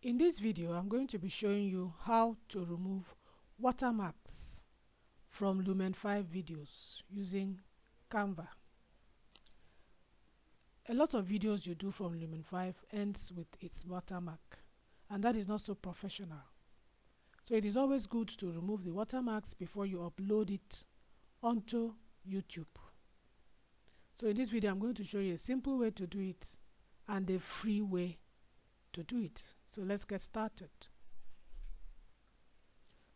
In this video, I'm going to be showing you how to remove watermarks from Lumen 5 videos using CANVA. A lot of videos you do from Lumen 5 ends with its watermark, and that is not so professional. So it is always good to remove the watermarks before you upload it onto YouTube. So in this video, I'm going to show you a simple way to do it and a free way to do it. So let's get started.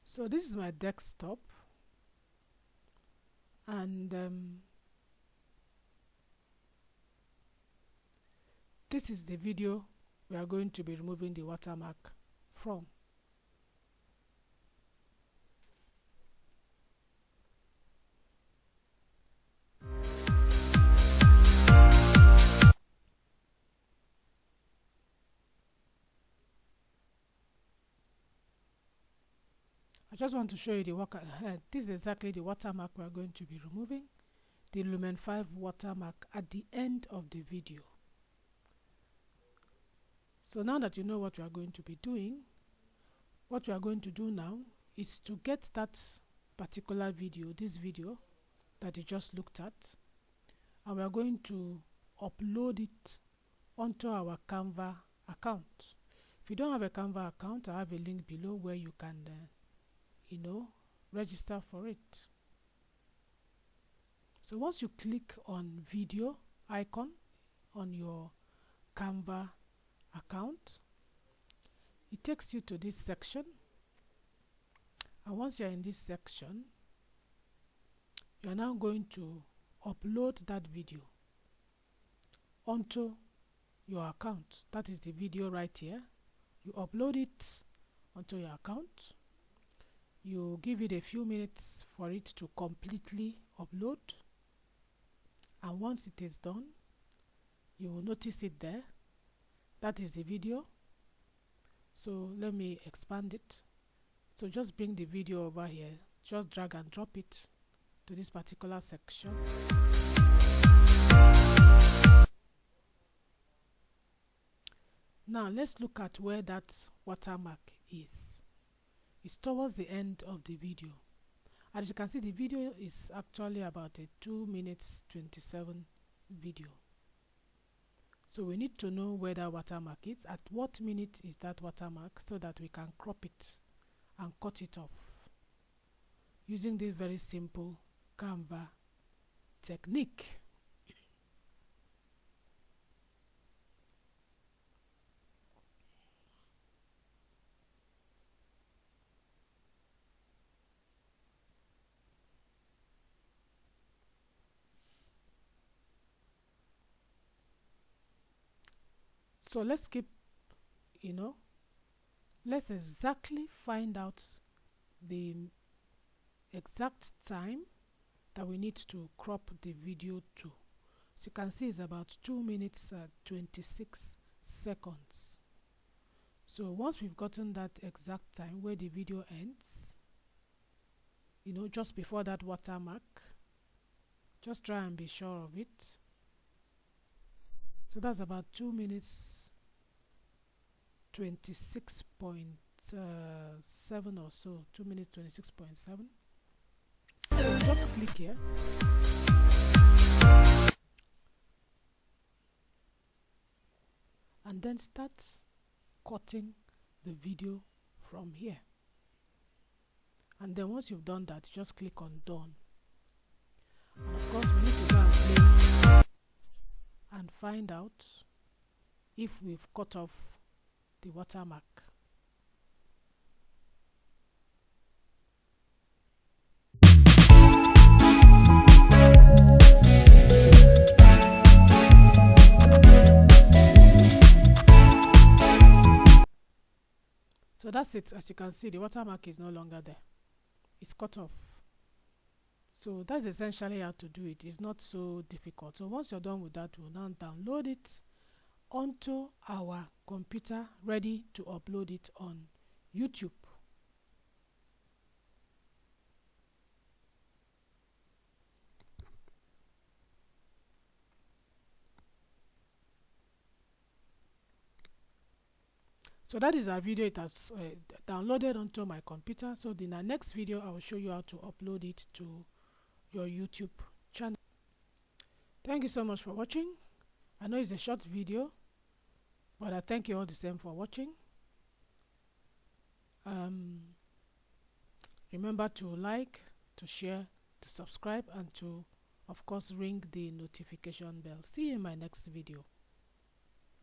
So this is my desktop, and this is the video we are going to be removing the watermark from. I just want to show you the work ahead. This is exactly the watermark we are going to be removing, the Lumen 5 watermark at the end of the video. So now that you know what we are going to be doing, what we are going to do now is to get that particular video, this video that you just looked at, and we are going to upload it onto our CANVA account. If you don't have a CANVA account, I have a link below where you can register for it. So once you click on video icon on your CANVA account, it takes you to this section, and once you're in this section, you're now going to upload that video onto your account. That is the video right here. You upload it onto your account. You give it a few minutes for it to completely upload, and once it is done, you will notice it there. That is the video. So let me expand it. So just bring the video over here, just drag and drop it to this particular section. Now let's look at where that watermark is. It's towards the end of the video. As you can see, the video is actually about a 2 minutes 27 video. So we need to know where that watermark is, at what minute is that watermark, so that we can crop it and cut it off using this very simple CANVA technique. So let's keep, let's exactly find out the exact time that we need to crop the video to. As you can see, it's about 2 minutes 26 seconds. So once we've gotten that exact time where the video ends, just before that watermark, just try and be sure of it. So that's about 2 minutes 26.7 or so, 2 minutes 26.7. So just click here, and then start cutting the video from here. And then once you've done that, just click on done. And of course, we need to go and play and find out if we've cut off the watermark. So that's it. As you can see, the watermark is no longer there. It's cut off. So that's essentially how to do it. It's not so difficult. So once you're done with that, we'll now download it onto our computer, ready to upload it on YouTube. So that is our video. It has downloaded onto my computer. So in our next video I will show you how to upload it to your YouTube channel. Thank you so much for watching. I know it's a short video, but I thank you all the same for watching. Remember to like, to share, to subscribe, and to of course ring the notification bell. See you in my next video.